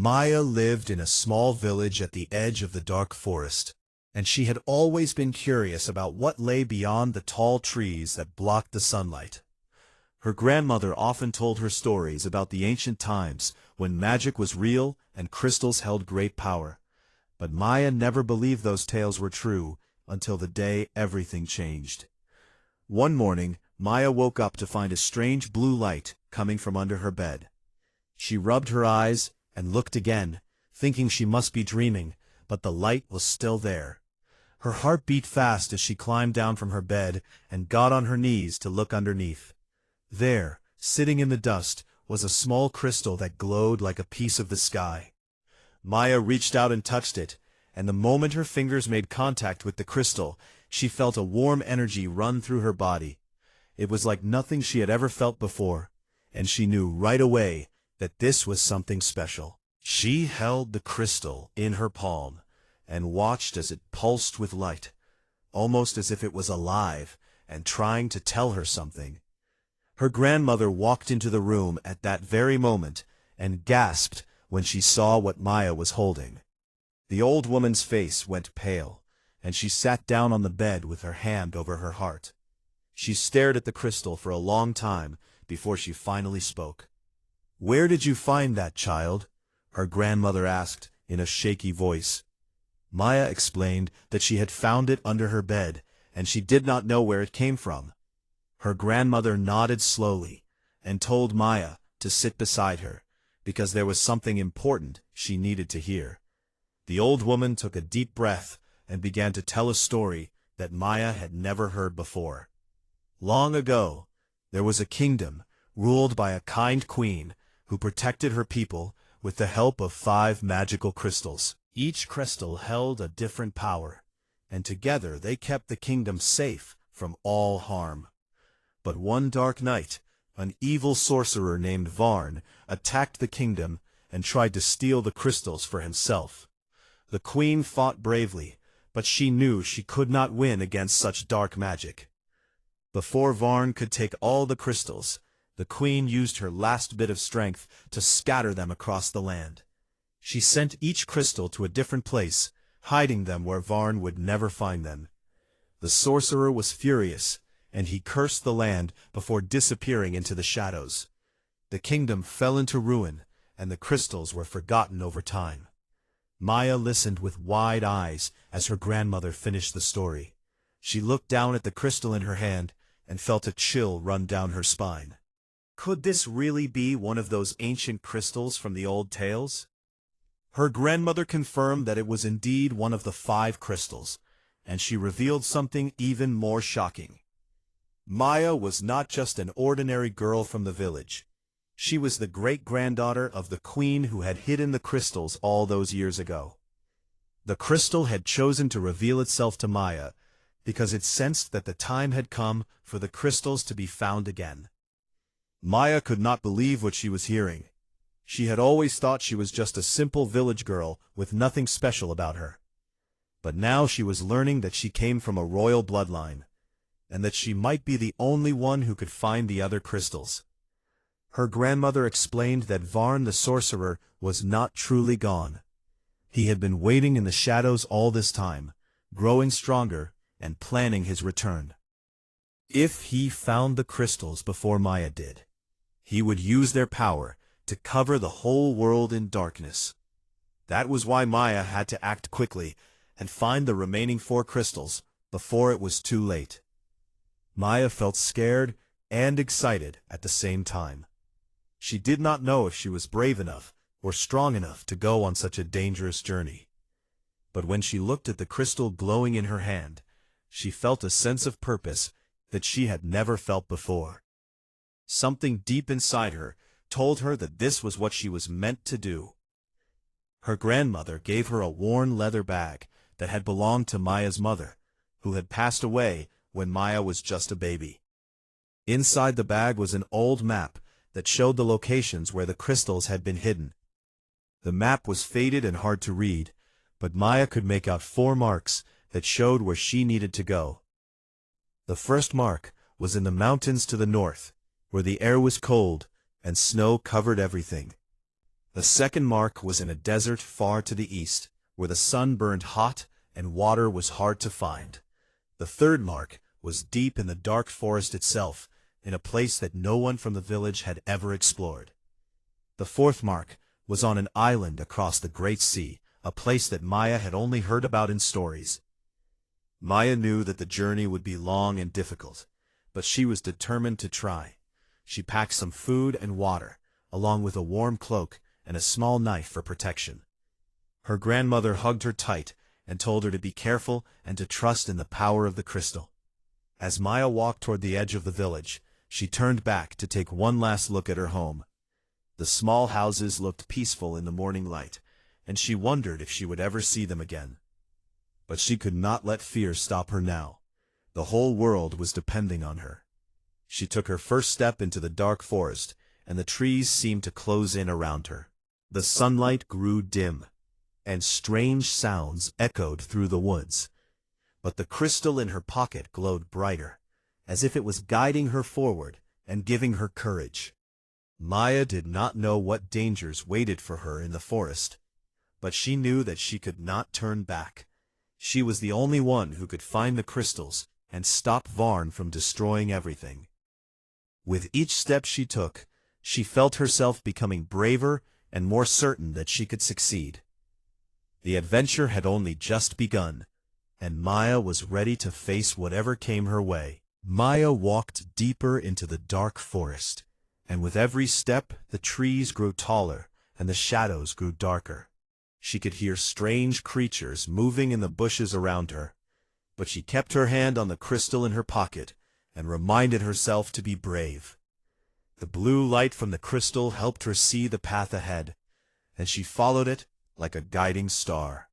Maya lived in a small village at the edge of the dark forest, and she had always been curious about what lay beyond the tall trees that blocked the sunlight. Her grandmother often told her stories about the ancient times when magic was real and crystals held great power. But Maya never believed those tales were true until the day everything changed. One morning, Maya woke up to find a strange blue light coming from under her bed. She rubbed her eyes and looked again, thinking she must be dreaming, but the light was still there. Her heart beat fast as she climbed down from her bed and got on her knees to look underneath. There, sitting in the dust, was a small crystal that glowed like a piece of the sky. Maya reached out and touched it, and the moment her fingers made contact with the crystal, she felt a warm energy run through her body. It was like nothing she had ever felt before, and she knew right away that this was something special. She held the crystal in her palm and watched as it pulsed with light, almost as if it was alive and trying to tell her something. Her grandmother walked into the room at that very moment and gasped when she saw what Maya was holding. The old woman's face went pale, and she sat down on the bed with her hand over her heart. She stared at the crystal for a long time before she finally spoke. "Where did you find that, child?" her grandmother asked in a shaky voice. Maya explained that she had found it under her bed, and she did not know where it came from. Her grandmother nodded slowly and told Maya to sit beside her, because there was something important she needed to hear. The old woman took a deep breath and began to tell a story that Maya had never heard before. Long ago, there was a kingdom ruled by a kind queen who protected her people with the help of 5 magical crystals. Each crystal held a different power, and together they kept the kingdom safe from all harm. But one dark night, an evil sorcerer named Varn attacked the kingdom and tried to steal the crystals for himself. The queen fought bravely, but she knew she could not win against such dark magic. Before Varn could take all the crystals, the queen used her last bit of strength to scatter them across the land. She sent each crystal to a different place, hiding them where Varn would never find them. The sorcerer was furious, and he cursed the land before disappearing into the shadows. The kingdom fell into ruin, and the crystals were forgotten over time. Maya listened with wide eyes as her grandmother finished the story. She looked down at the crystal in her hand and felt a chill run down her spine. Could this really be one of those ancient crystals from the old tales? Her grandmother confirmed that it was indeed one of the 5 crystals, and she revealed something even more shocking. Maya was not just an ordinary girl from the village. She was the great-granddaughter of the queen who had hidden the crystals all those years ago. The crystal had chosen to reveal itself to Maya because it sensed that the time had come for the crystals to be found again. Maya could not believe what she was hearing. She had always thought she was just a simple village girl with nothing special about her. But now she was learning that she came from a royal bloodline, and that she might be the only one who could find the other crystals. Her grandmother explained that Varn the sorcerer was not truly gone. He had been waiting in the shadows all this time, growing stronger and planning his return. If he found the crystals before Maya did, he would use their power to cover the whole world in darkness. That was why Maya had to act quickly and find the remaining 4 crystals before it was too late. Maya felt scared and excited at the same time. She did not know if she was brave enough or strong enough to go on such a dangerous journey. But when she looked at the crystal glowing in her hand, she felt a sense of purpose that she had never felt before. Something deep inside her told her that this was what she was meant to do. Her grandmother gave her a worn leather bag that had belonged to Maya's mother, who had passed away when Maya was just a baby. Inside the bag was an old map that showed the locations where the crystals had been hidden. The map was faded and hard to read, but Maya could make out 4 marks that showed where she needed to go. The first mark was in the mountains to the north, where the air was cold and snow covered everything. The second mark was in a desert far to the east, where the sun burned hot and water was hard to find. The third mark was deep in the dark forest itself, in a place that no one from the village had ever explored. The fourth mark was on an island across the great sea, a place that Maya had only heard about in stories. Maya knew that the journey would be long and difficult, but she was determined to try. She packed some food and water, along with a warm cloak and a small knife for protection. Her grandmother hugged her tight and told her to be careful and to trust in the power of the crystal. As Maya walked toward the edge of the village, she turned back to take one last look at her home. The small houses looked peaceful in the morning light, and she wondered if she would ever see them again. But she could not let fear stop her now. The whole world was depending on her. She took her first step into the dark forest, and the trees seemed to close in around her. The sunlight grew dim, and strange sounds echoed through the woods. But the crystal in her pocket glowed brighter, as if it was guiding her forward and giving her courage. Maya did not know what dangers waited for her in the forest, but she knew that she could not turn back. She was the only one who could find the crystals and stop Varn from destroying everything. With each step she took, she felt herself becoming braver and more certain that she could succeed. The adventure had only just begun, and Maya was ready to face whatever came her way. Maya walked deeper into the dark forest, and with every step the trees grew taller and the shadows grew darker. She could hear strange creatures moving in the bushes around her, but she kept her hand on the crystal in her pocket and reminded herself to be brave. The blue light from the crystal helped her see the path ahead, and she followed it like a guiding star.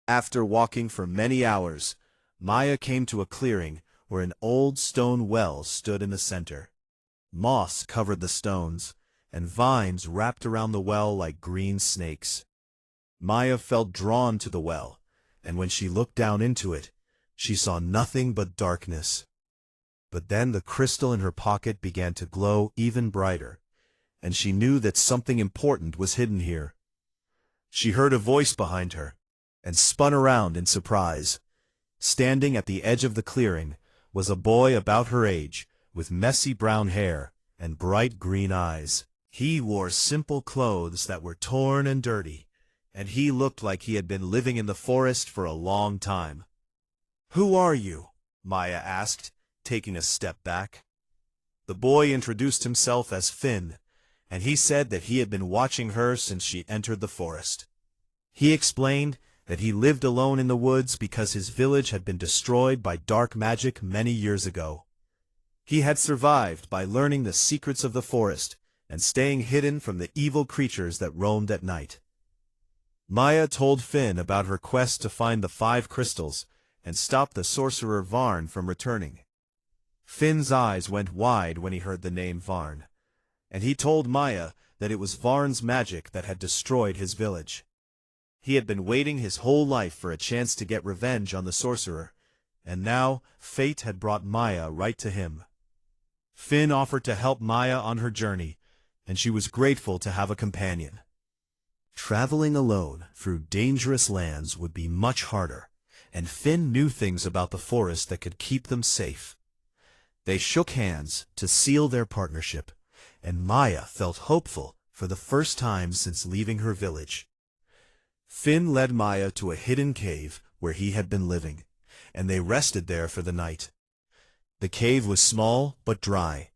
After walking for many hours, Maya came to a clearing where an old stone well stood in the center. Moss covered the stones, and vines wrapped around the well like green snakes. Maya felt drawn to the well, and when she looked down into it, she saw nothing but darkness. But then the crystal in her pocket began to glow even brighter, and she knew that something important was hidden here. She heard a voice behind her, and spun around in surprise. Standing at the edge of the clearing was a boy about her age, with messy brown hair and bright green eyes. He wore simple clothes that were torn and dirty, and he looked like he had been living in the forest for a long time. "Who are you?" Maya asked, taking a step back. The boy introduced himself as Finn, and he said that he had been watching her since she entered the forest. He explained that he lived alone in the woods because his village had been destroyed by dark magic many years ago. He had survived by learning the secrets of the forest and staying hidden from the evil creatures that roamed at night. Maya told Finn about her quest to find the 5 crystals and stop the sorcerer Varn from returning. Finn's eyes went wide when he heard the name Varn, and he told Maya that it was Varn's magic that had destroyed his village. He had been waiting his whole life for a chance to get revenge on the sorcerer, and now fate had brought Maya right to him. Finn offered to help Maya on her journey, and she was grateful to have a companion. Traveling alone through dangerous lands would be much harder, and Finn knew things about the forest that could keep them safe. They shook hands to seal their partnership, and Maya felt hopeful for the first time since leaving her village. Finn led Maya to a hidden cave where he had been living, and they rested there for the night. The cave was small but dry,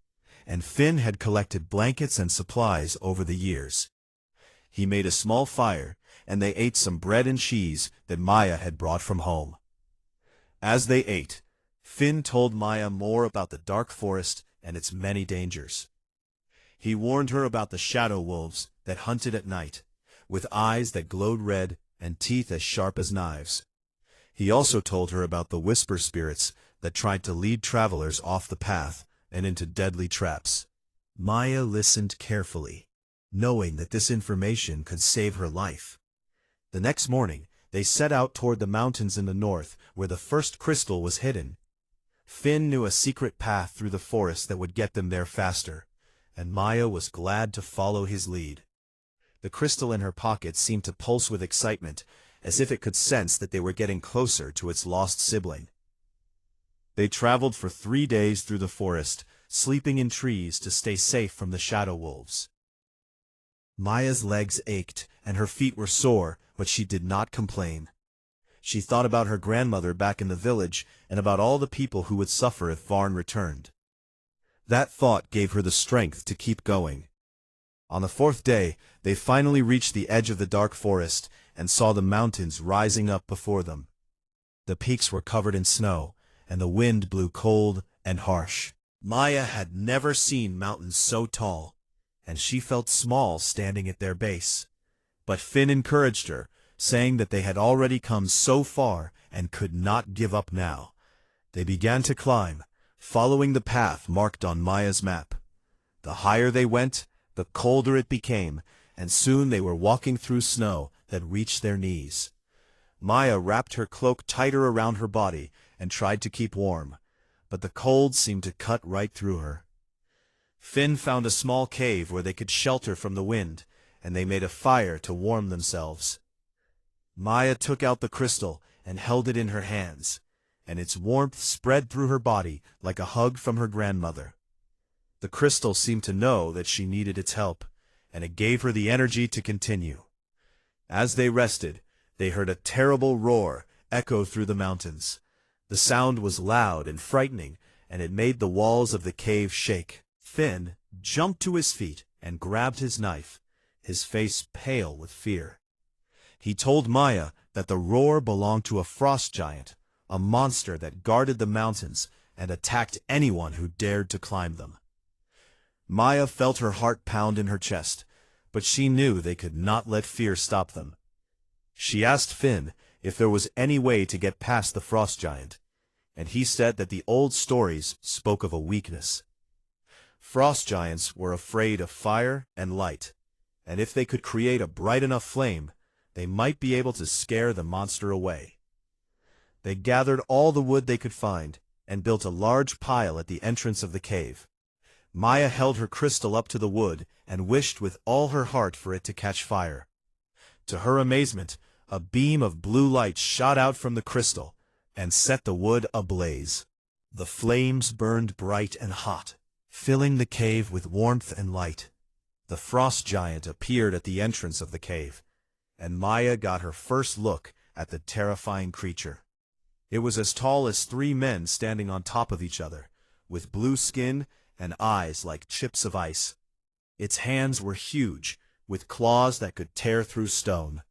and Finn had collected blankets and supplies over the years. He made a small fire, and they ate some bread and cheese that Maya had brought from home. As they ate, Finn told Maya more about the dark forest and its many dangers. He warned her about the shadow wolves that hunted at night, with eyes that glowed red and teeth as sharp as knives. He also told her about the whisper spirits that tried to lead travelers off the path and into deadly traps. Maya listened carefully, knowing that this information could save her life. The next morning, they set out toward the mountains in the north, where the first crystal was hidden. Finn knew a secret path through the forest that would get them there faster, and Maya was glad to follow his lead. The crystal in her pocket seemed to pulse with excitement, as if it could sense that they were getting closer to its lost sibling. They traveled for 3 days through the forest, sleeping in trees to stay safe from the shadow wolves. Maya's legs ached, and her feet were sore, but she did not complain. She thought about her grandmother back in the village, and about all the people who would suffer if Varn returned. That thought gave her the strength to keep going. On the 4th day, they finally reached the edge of the dark forest, and saw the mountains rising up before them. The peaks were covered in snow, and the wind blew cold and harsh. Maya had never seen mountains so tall, and she felt small standing at their base. But Finn encouraged her, saying that they had already come so far and could not give up now. They began to climb, following the path marked on Maya's map. The higher they went, the colder it became, and soon they were walking through snow that reached their knees. Maya wrapped her cloak tighter around her body and tried to keep warm, but the cold seemed to cut right through her. Finn found a small cave where they could shelter from the wind, and they made a fire to warm themselves. Maya took out the crystal and held it in her hands, and its warmth spread through her body like a hug from her grandmother. The crystal seemed to know that she needed its help, and it gave her the energy to continue. As they rested, they heard a terrible roar echo through the mountains. The sound was loud and frightening, and it made the walls of the cave shake. Finn jumped to his feet and grabbed his knife, his face pale with fear. He told Maya that the roar belonged to a frost giant, a monster that guarded the mountains and attacked anyone who dared to climb them. Maya felt her heart pound in her chest, but she knew they could not let fear stop them. She asked Finn if there was any way to get past the frost giant, and he said that the old stories spoke of a weakness. Frost giants were afraid of fire and light, and if they could create a bright enough flame, they might be able to scare the monster away. They gathered all the wood they could find and built a large pile at the entrance of the cave. Maya held her crystal up to the wood and wished with all her heart for it to catch fire. To her amazement, a beam of blue light shot out from the crystal and set the wood ablaze. The flames burned bright and hot, filling the cave with warmth and light. The frost giant appeared at the entrance of the cave, and Maya got her first look at the terrifying creature. It was as tall as 3 men standing on top of each other, with blue skin and eyes like chips of ice. Its hands were huge, with claws that could tear through stone.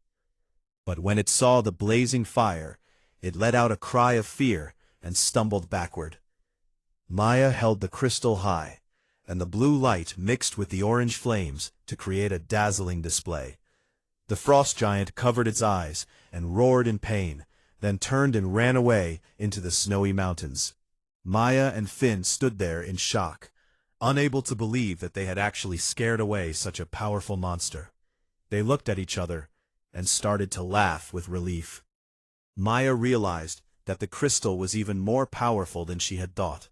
But when it saw the blazing fire, it let out a cry of fear and stumbled backward. Maya held the crystal high, and the blue light mixed with the orange flames to create a dazzling display. The frost giant covered its eyes and roared in pain, then turned and ran away into the snowy mountains. Maya and Finn stood there in shock, unable to believe that they had actually scared away such a powerful monster. They looked at each other and started to laugh with relief. Maya realized that the crystal was even more powerful than she had thought,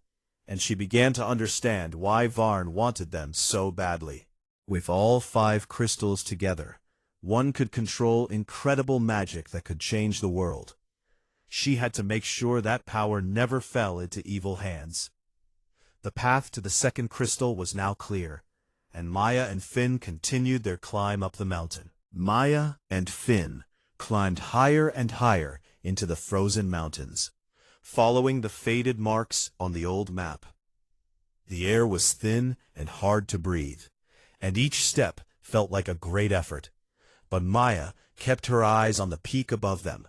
and she began to understand why Varn wanted them so badly. With all 5 crystals together, one could control incredible magic that could change the world. She had to make sure that power never fell into evil hands. The path to the 2nd crystal was now clear, and Maya and Finn continued their climb up the mountain. Maya and Finn climbed higher and higher into the frozen mountains, following the faded marks on the old map. The air was thin and hard to breathe, and each step felt like a great effort. But Maya kept her eyes on the peak above them,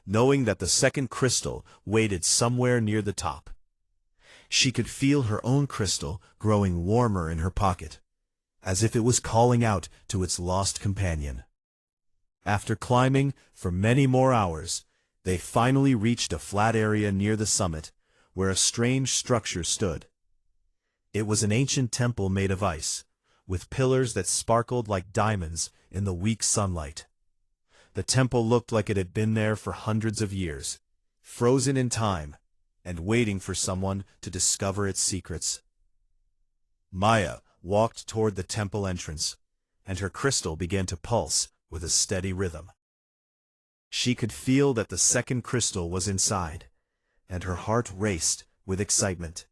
knowing that the 2nd crystal waited somewhere near the top. She could feel her own crystal growing warmer in her pocket, as if it was calling out to its lost companion. After climbing for many more hours, they finally reached a flat area near the summit, where a strange structure stood. It was an ancient temple made of ice, with pillars that sparkled like diamonds in the weak sunlight. The temple looked like it had been there for hundreds of years, frozen in time, and waiting for someone to discover its secrets. Maya walked toward the temple entrance, and her crystal began to pulse with a steady rhythm. She could feel that the second crystal was inside, and her heart raced with excitement.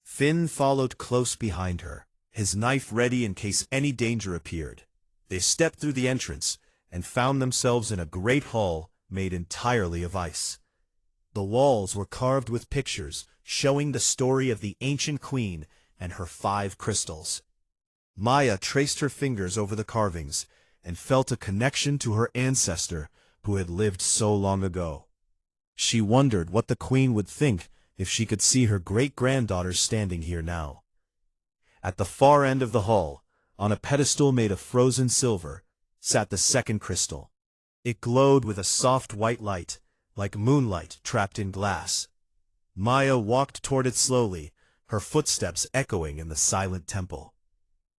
Finn followed close behind her, his knife ready in case any danger appeared. They stepped through the entrance and found themselves in a great hall made entirely of ice. The walls were carved with pictures showing the story of the ancient queen and her 5 crystals. Maya traced her fingers over the carvings and felt a connection to her ancestor who had lived so long ago. She wondered what the queen would think if she could see her great-granddaughter standing here now. At the far end of the hall, on a pedestal made of frozen silver, sat the second crystal. It glowed with a soft white light, like moonlight trapped in glass. Maya walked toward it slowly, her footsteps echoing in the silent temple.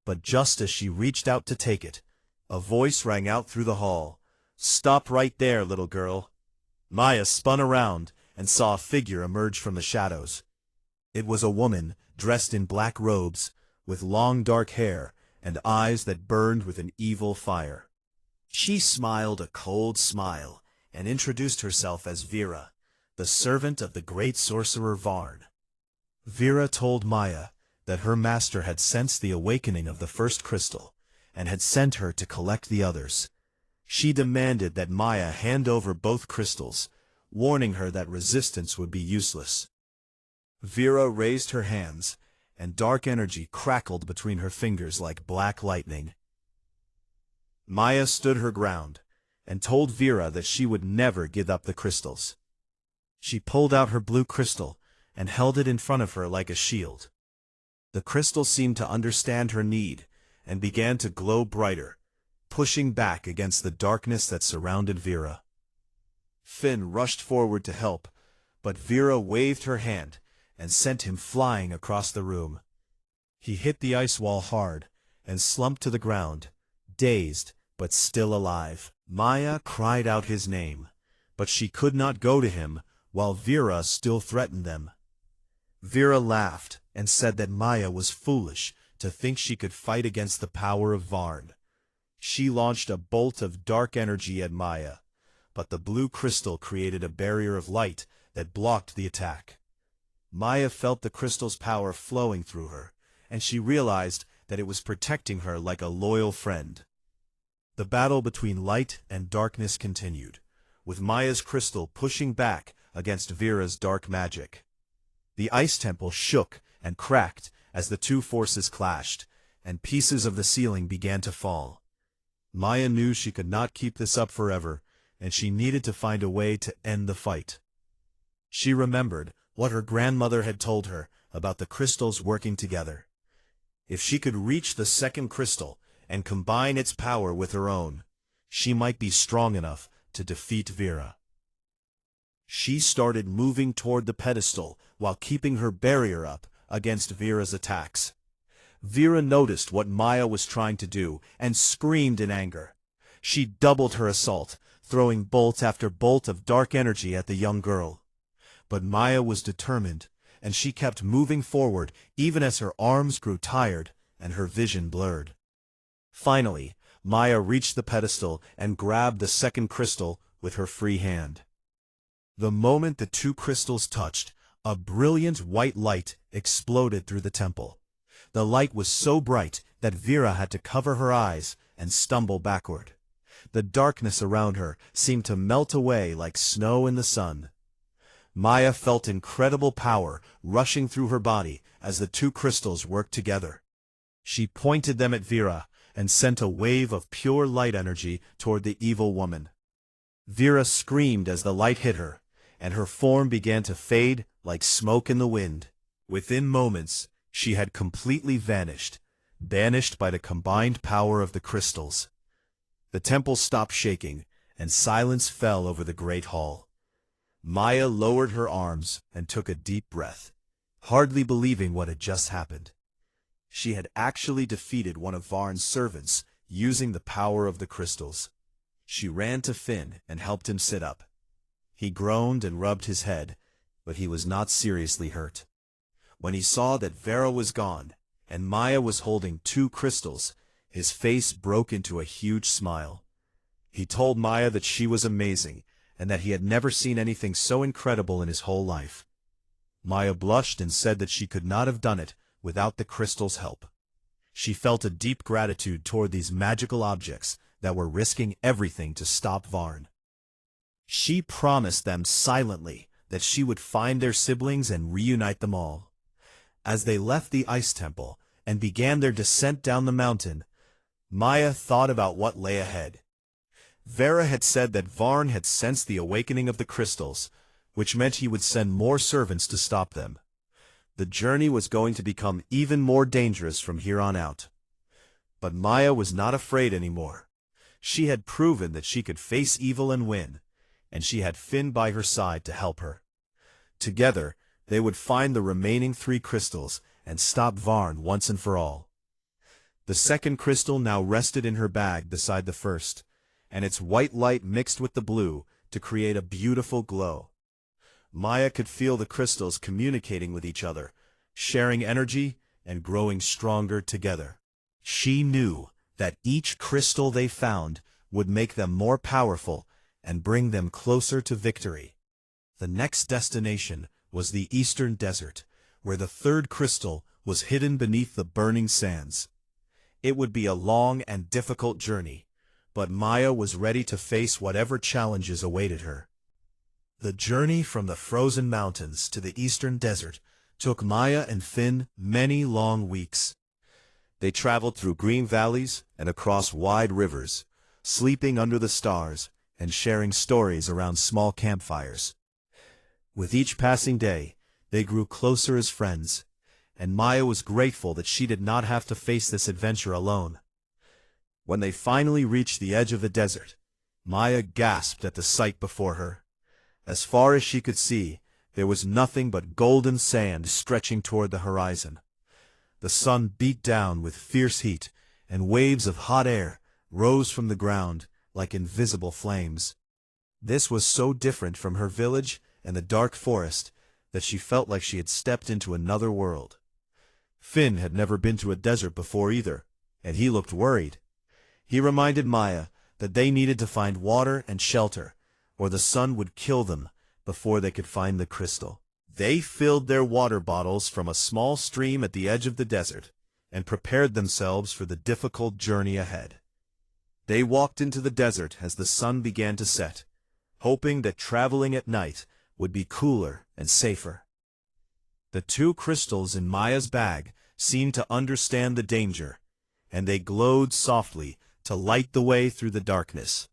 But just as she reached out to take it, a voice rang out through the hall. "Stop right there, little girl." Maya spun around and saw a figure emerge from the shadows. It was a woman dressed in black robes, with long dark hair and eyes that burned with an evil fire. She smiled a cold smile and introduced herself as Vera, the servant of the great sorcerer Varn. Vera told Maya that her master had sensed the awakening of the first crystal and had sent her to collect the others. She demanded that Maya hand over both crystals, warning her that resistance would be useless. Vera raised her hands, and dark energy crackled between her fingers like black lightning. Maya stood her ground and told Vera that she would never give up the crystals. She pulled out her blue crystal and held it in front of her like a shield. The crystal seemed to understand her need and began to glow brighter, pushing back against the darkness that surrounded Vera. Finn rushed forward to help, but Vera waved her hand and sent him flying across the room. He hit the ice wall hard and slumped to the ground, dazed but still alive. Maya cried out his name, but she could not go to him while Vera still threatened them. Vera laughed and said that Maya was foolish to think she could fight against the power of Varn. She launched a bolt of dark energy at Maya, but the blue crystal created a barrier of light that blocked the attack. Maya felt the crystal's power flowing through her, and she realized that it was protecting her like a loyal friend. The battle between light and darkness continued, with Maya's crystal pushing back against Vera's dark magic. The ice temple shook and cracked as the two forces clashed, and pieces of the ceiling began to fall. Maya knew she could not keep this up forever, and she needed to find a way to end the fight. She remembered what her grandmother had told her about the crystals working together. If she could reach the second crystal and combine its power with her own, she might be strong enough to defeat Vera. She started moving toward the pedestal while keeping her barrier up against Vera's attacks. Vera noticed what Maya was trying to do and screamed in anger. She doubled her assault, throwing bolt after bolt of dark energy at the young girl. But Maya was determined, and she kept moving forward even as her arms grew tired and her vision blurred. Finally, Maya reached the pedestal and grabbed the second crystal with her free hand. The moment the two crystals touched, a brilliant white light exploded through the temple. The light was so bright that Vera had to cover her eyes and stumble backward. The darkness around her seemed to melt away like snow in the sun. Maya felt incredible power rushing through her body as the two crystals worked together. She pointed them at Vera and sent a wave of pure light energy toward the evil woman. Vera screamed as the light hit her, and her form began to fade like smoke in the wind. Within moments, she had completely vanished, banished by the combined power of the crystals. The temple stopped shaking, and silence fell over the great hall. Maya lowered her arms and took a deep breath, hardly believing what had just happened. She had actually defeated one of Varn's servants using the power of the crystals. She ran to Finn and helped him sit up. He groaned and rubbed his head, but he was not seriously hurt. When he saw that Vera was gone, and Maya was holding two crystals, His face broke into a huge smile. He told Maya that she was amazing, and that he had never seen anything so incredible in his whole life. Maya blushed and said that she could not have done it without the crystal's help. She felt a deep gratitude toward these magical objects that were risking everything to stop Varn. She promised them silently that she would find their siblings and reunite them all. As they left the ice temple and began their descent down the mountain, Maya thought about what lay ahead. Vera had said that Varn had sensed the awakening of the crystals, which meant he would send more servants to stop them. The journey was going to become even more dangerous from here on out. But Maya was not afraid anymore. She had proven that she could face evil and win, and she had Finn by her side to help her. Together, they would find the remaining 3 crystals and stop Varn once and for all. The second crystal now rested in her bag beside the first, and its white light mixed with the blue to create a beautiful glow. Maya could feel the crystals communicating with each other, sharing energy and growing stronger together. She knew that each crystal they found would make them more powerful and bring them closer to victory. The next destination was the Eastern Desert, where the 3rd crystal was hidden beneath the burning sands. It would be a long and difficult journey, but Maya was ready to face whatever challenges awaited her. The journey from the frozen mountains to the Eastern Desert took Maya and Finn many long weeks. They traveled through green valleys and across wide rivers, sleeping under the stars and sharing stories around small campfires. With each passing day, they grew closer as friends, and Maya was grateful that she did not have to face this adventure alone. When they finally reached the edge of the desert, Maya gasped at the sight before her. As far as she could see, there was nothing but golden sand stretching toward the horizon. The sun beat down with fierce heat, and waves of hot air rose from the ground like invisible flames. This was so different from her village and the dark forest that she felt like she had stepped into another world. Finn had never been to a desert before either, and he looked worried. He reminded Maya that they needed to find water and shelter, or the sun would kill them before they could find the crystal. They filled their water bottles from a small stream at the edge of the desert and prepared themselves for the difficult journey ahead. They walked into the desert as the sun began to set, hoping that traveling at night would be cooler and safer. The 2 crystals in Maya's bag seemed to understand the danger, and they glowed softly to light the way through the darkness.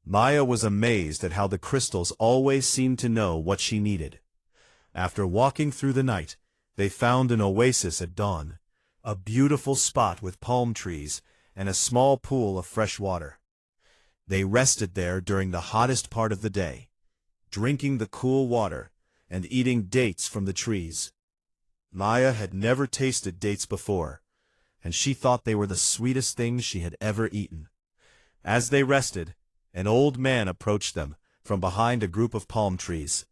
Maya was amazed at how the crystals always seemed to know what she needed. After walking through the night, they found an oasis at dawn, a beautiful spot with palm trees and a small pool of fresh water. They rested there during the hottest part of the day, drinking the cool water and eating dates from the trees. Maya had never tasted dates before, and she thought they were the sweetest things she had ever eaten. As they rested, an old man approached them from behind a group of palm trees.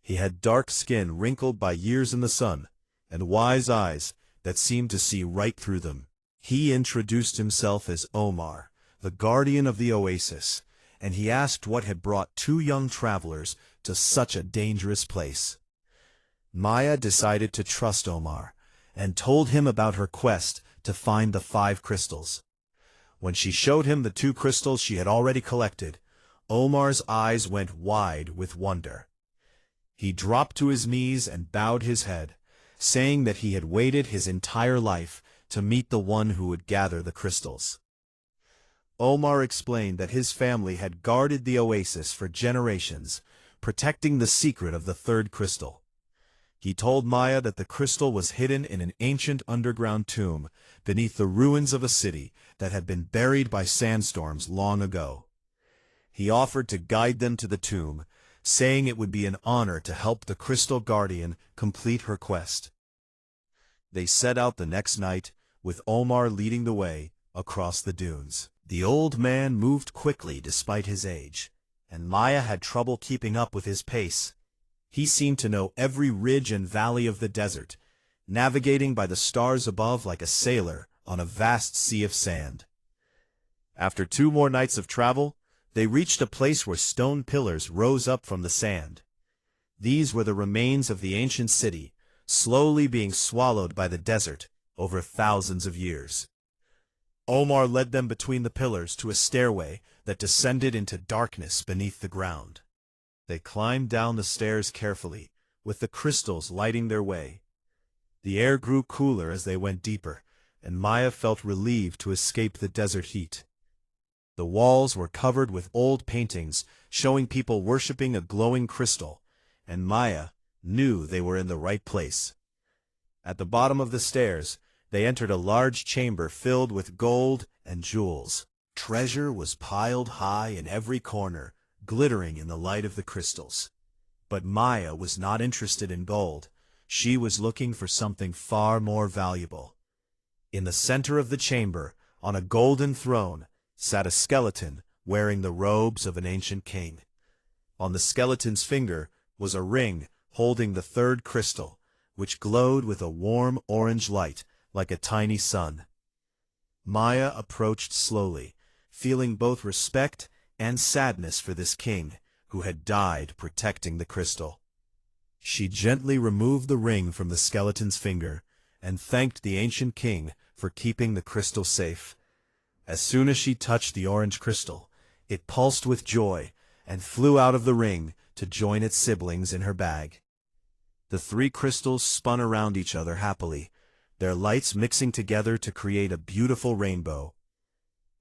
He had dark skin wrinkled by years in the sun, and wise eyes that seemed to see right through them. He introduced himself as Omar, the guardian of the oasis, and he asked what had brought 2 young travelers to such a dangerous place. Maya decided to trust Omar, and told him about her quest to find the 5 crystals. When she showed him the 2 crystals she had already collected, Omar's eyes went wide with wonder. He dropped to his knees and bowed his head, saying that he had waited his entire life to meet the one who would gather the crystals. Omar explained that his family had guarded the oasis for generations, protecting the secret of the 3rd crystal. He told Maya that the crystal was hidden in an ancient underground tomb beneath the ruins of a city that had been buried by sandstorms long ago. He offered to guide them to the tomb, saying it would be an honor to help the Crystal Guardian complete her quest. They set out the next night, with Omar leading the way across the dunes. The old man moved quickly despite his age, and Maya had trouble keeping up with his pace. He seemed to know every ridge and valley of the desert, navigating by the stars above like a sailor on a vast sea of sand. After 2 more nights of travel, they reached a place where stone pillars rose up from the sand. These were the remains of the ancient city, slowly being swallowed by the desert over thousands of years. Omar led them between the pillars to a stairway that descended into darkness beneath the ground. They climbed down the stairs carefully, with the crystals lighting their way. The air grew cooler as they went deeper, and Maya felt relieved to escape the desert heat. The walls were covered with old paintings showing people worshipping a glowing crystal, and Maya knew they were in the right place. At the bottom of the stairs, they entered a large chamber filled with gold and jewels. Treasure was piled high in every corner, glittering in the light of the crystals. But Maya was not interested in gold. She was looking for something far more valuable. In the center of the chamber, on a golden throne, sat a skeleton wearing the robes of an ancient king. On the skeleton's finger was a ring holding the 3rd crystal, which glowed with a warm orange light like a tiny sun. Maya approached slowly, feeling both respect and sadness for this king who had died protecting the crystal. She gently removed the ring from the skeleton's finger and thanked the ancient king for keeping the crystal safe. As soon as she touched the orange crystal, it pulsed with joy and flew out of the ring to join its siblings in her bag. The 3 crystals spun around each other happily, their lights mixing together to create a beautiful rainbow.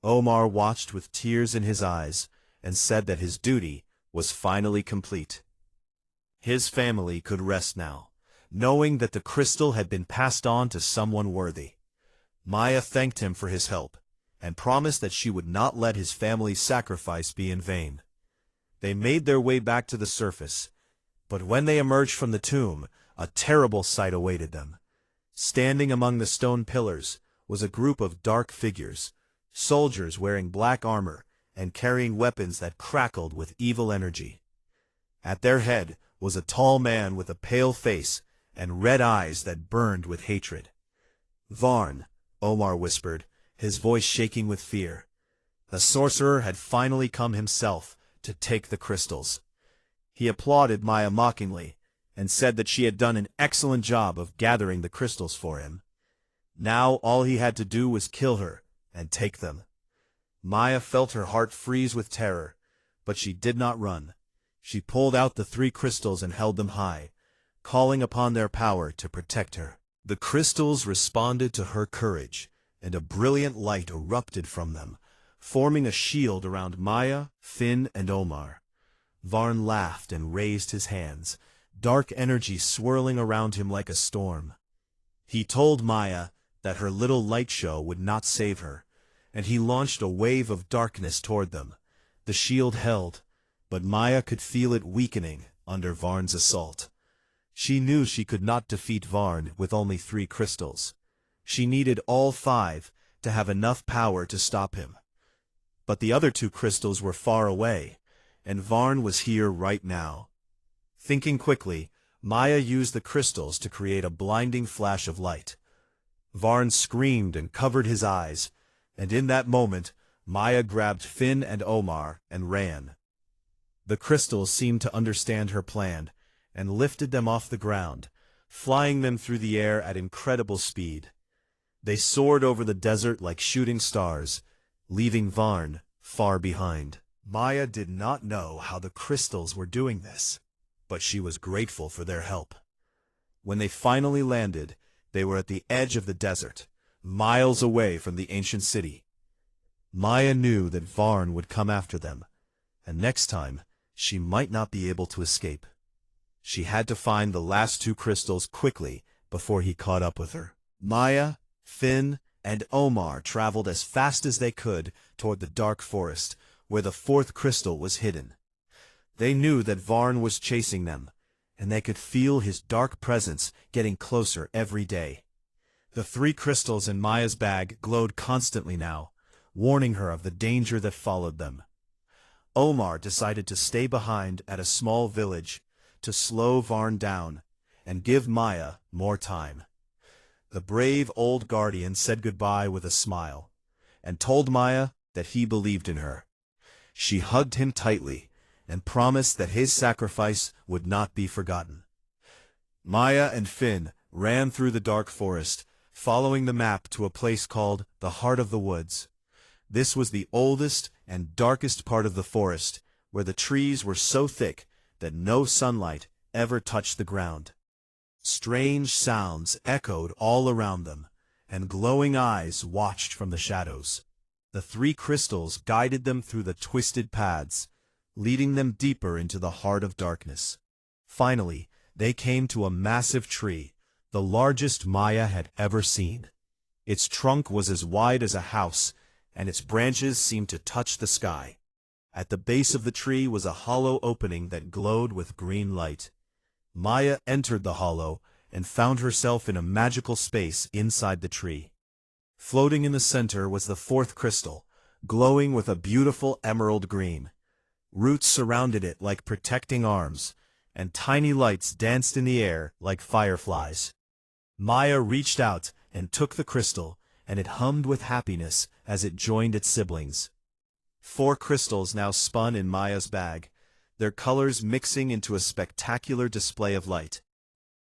Omar watched with tears in his eyes and said that his duty was finally complete. His family could rest now, knowing that the crystal had been passed on to someone worthy. Maya thanked him for his help and promised that she would not let his family's sacrifice be in vain. They made their way back to the surface, but when they emerged from the tomb, a terrible sight awaited them. Standing among the stone pillars was a group of dark figures, soldiers wearing black armor and carrying weapons that crackled with evil energy. At their head was a tall man with a pale face and red eyes that burned with hatred. "Varn," Omar whispered, his voice shaking with fear. The sorcerer had finally come himself to take the crystals. He applauded Maya mockingly and said that she had done an excellent job of gathering the crystals for him. Now all he had to do was kill her and take them. Maya felt her heart freeze with terror, but she did not run. She pulled out the 3 crystals and held them high, calling upon their power to protect her. The crystals responded to her courage, and a brilliant light erupted from them, forming a shield around Maya, Finn, and Omar. Varn laughed and raised his hands, dark energy swirling around him like a storm. He told Maya that her little light show would not save her, and he launched a wave of darkness toward them. The shield held, but Maya could feel it weakening under Varn's assault. She knew she could not defeat Varn with only 3 crystals. She needed all 5 to have enough power to stop him. But the other 2 crystals were far away, and Varn was here right now. Thinking quickly, Maya used the crystals to create a blinding flash of light. Varn screamed and covered his eyes, and in that moment, Maya grabbed Finn and Omar and ran. The crystals seemed to understand her plan, and lifted them off the ground, flying them through the air at incredible speed. They soared over the desert like shooting stars, leaving Varn far behind. Maya did not know how the crystals were doing this, but she was grateful for their help. When they finally landed, they were at the edge of the desert, miles away from the ancient city. Maya knew that Varn would come after them, and next time she might not be able to escape. She had to find the last 2 crystals quickly before he caught up with her. Maya, Finn, and Omar traveled as fast as they could toward the dark forest, where the 4th crystal was hidden. They knew that Varn was chasing them, and they could feel his dark presence getting closer every day. The 3 crystals in Maya's bag glowed constantly now, warning her of the danger that followed them. Omar decided to stay behind at a small village to slow Varn down and give Maya more time. The brave old guardian said goodbye with a smile, and told Maya that he believed in her. She hugged him tightly, and promised that his sacrifice would not be forgotten. Maya and Finn ran through the dark forest, following the map to a place called the Heart of the Woods. This was the oldest and darkest part of the forest, where the trees were so thick that no sunlight ever touched the ground. Strange sounds echoed all around them, and glowing eyes watched from the shadows. The three crystals guided them through the twisted paths, leading them deeper into the heart of darkness. Finally, they came to a massive tree, the largest Maya had ever seen. Its trunk was as wide as a house, and its branches seemed to touch the sky. At the base of the tree was a hollow opening that glowed with green light. Maya entered the hollow and found herself in a magical space inside the tree. Floating in the center was the fourth crystal, glowing with a beautiful emerald green. Roots surrounded it like protecting arms, and tiny lights danced in the air like fireflies. Maya reached out and took the crystal, and it hummed with happiness as it joined its siblings. 4 crystals now spun in Maya's bag, their colors mixing into a spectacular display of light.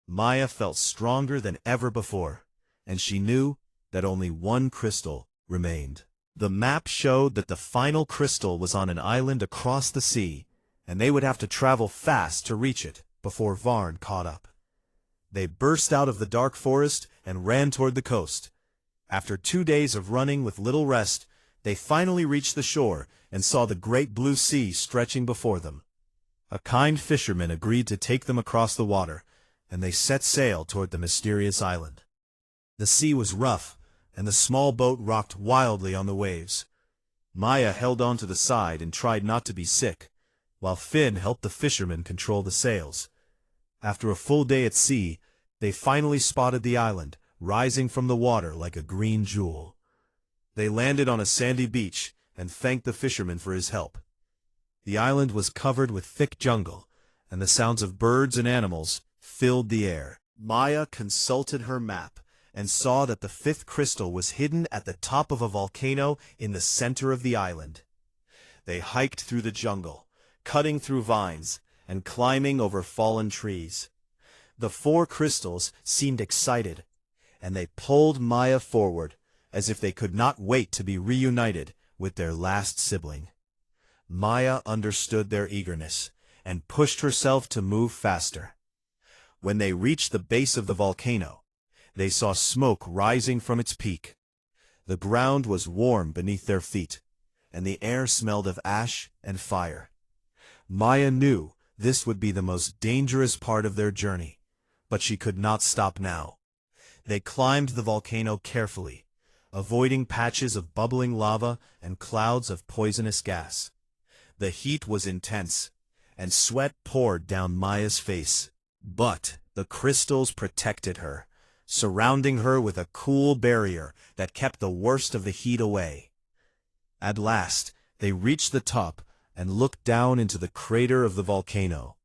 Maya felt stronger than ever before, and she knew that only 1 crystal remained. The map showed that the final crystal was on an island across the sea, and they would have to travel fast to reach it before Varn caught up. They burst out of the dark forest and ran toward the coast. After 2 days of running with little rest, they finally reached the shore and saw the great blue sea stretching before them. A kind fisherman agreed to take them across the water, and they set sail toward the mysterious island. The sea was rough, and the small boat rocked wildly on the waves. Maya held on to the side and tried not to be sick, while Finn helped the fisherman control the sails. After a full day at sea, they finally spotted the island, rising from the water like a green jewel. They landed on a sandy beach and thanked the fisherman for his help. The island was covered with thick jungle, and the sounds of birds and animals filled the air. Maya consulted her map and saw that the 5th crystal was hidden at the top of a volcano in the center of the island. They hiked through the jungle, cutting through vines and climbing over fallen trees. The 4 crystals seemed excited, and they pulled Maya forward as if they could not wait to be reunited with their last sibling. Maya understood their eagerness and pushed herself to move faster. When they reached the base of the volcano, they saw smoke rising from its peak. The ground was warm beneath their feet, and the air smelled of ash and fire. Maya knew this would be the most dangerous part of their journey, but she could not stop now. They climbed the volcano carefully, avoiding patches of bubbling lava and clouds of poisonous gas. The heat was intense, and sweat poured down Maya's face. But the crystals protected her, surrounding her with a cool barrier that kept the worst of the heat away. At last, they reached the top and looked down into the crater of the volcano.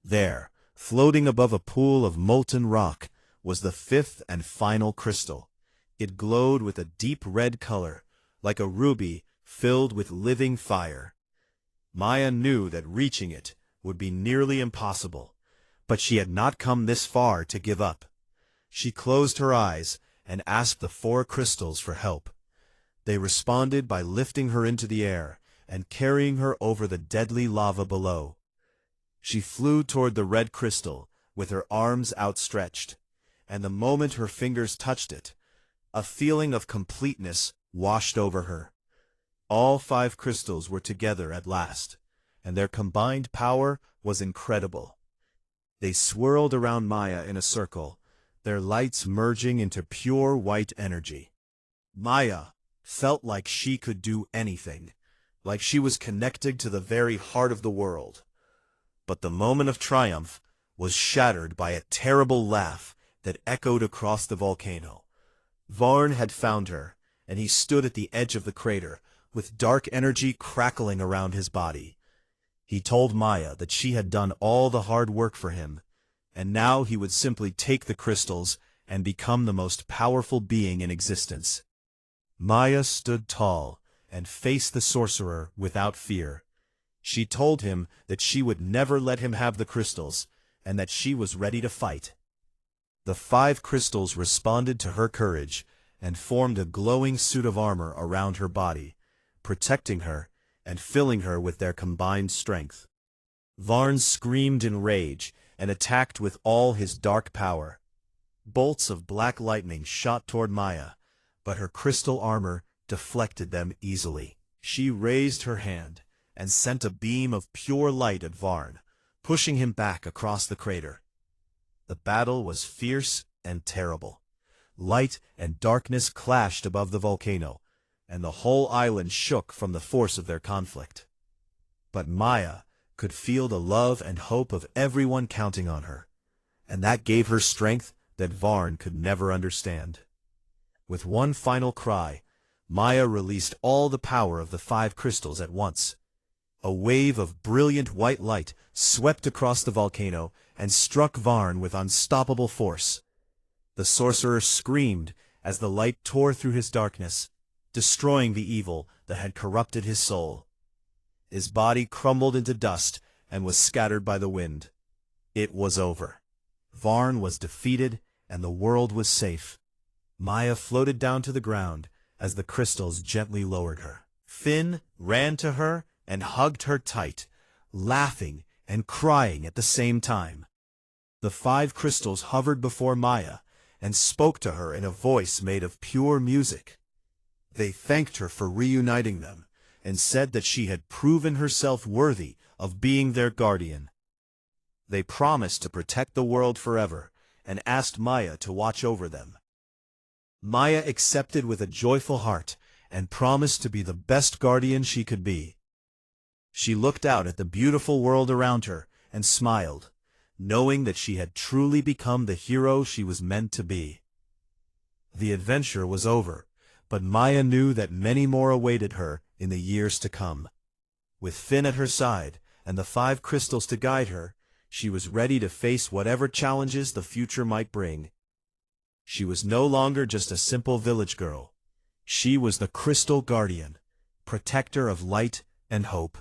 There, floating above a pool of molten rock, was the 5th and final crystal. It glowed with a deep red color, like a ruby filled with living fire. Maya knew that reaching it would be nearly impossible, but she had not come this far to give up. She closed her eyes and asked the 4 crystals for help. They responded by lifting her into the air and carrying her over the deadly lava below. She flew toward the red crystal with her arms outstretched, and the moment her fingers touched it, a feeling of completeness washed over her. All 5 crystals were together at last, and their combined power was incredible. They swirled around Maya in a circle, their lights merging into pure white energy. Maya felt like she could do anything, like she was connected to the very heart of the world. But the moment of triumph was shattered by a terrible laugh that echoed across the volcano. Varn had found her, and he stood at the edge of the crater, with dark energy crackling around his body. He told Maya that she had done all the hard work for him, and now he would simply take the crystals and become the most powerful being in existence. Maya stood tall and faced the sorcerer without fear. She told him that she would never let him have the crystals, and that she was ready to fight. The 5 crystals responded to her courage and formed a glowing suit of armor around her body, protecting her and filling her with their combined strength. Varn screamed in rage and attacked with all his dark power. Bolts of black lightning shot toward Maya, but her crystal armor deflected them easily. She raised her hand and sent a beam of pure light at Varn, pushing him back across the crater. The battle was fierce and terrible. Light and darkness clashed above the volcano, and the whole island shook from the force of their conflict. But Maya could feel the love and hope of everyone counting on her, and that gave her strength that Varn could never understand. With one final cry, Maya released all the power of the 5 crystals at once. A wave of brilliant white light swept across the volcano and struck Varn with unstoppable force. The sorcerer screamed as the light tore through his darkness, destroying the evil that had corrupted his soul. His body crumbled into dust and was scattered by the wind. It was over. Varn was defeated and the world was safe. Maya floated down to the ground as the crystals gently lowered her. Finn ran to her and hugged her tight, laughing and crying at the same time. The 5 crystals hovered before Maya and spoke to her in a voice made of pure music. They thanked her for reuniting them and said that she had proven herself worthy of being their guardian. They promised to protect the world forever and asked Maya to watch over them. Maya accepted with a joyful heart and promised to be the best guardian she could be. She looked out at the beautiful world around her and smiled, knowing that she had truly become the hero she was meant to be. The adventure was over, but Maya knew that many more awaited her in the years to come. With Finn at her side and the 5 crystals to guide her, she was ready to face whatever challenges the future might bring. She was no longer just a simple village girl. She was the Crystal Guardian, protector of light and hope.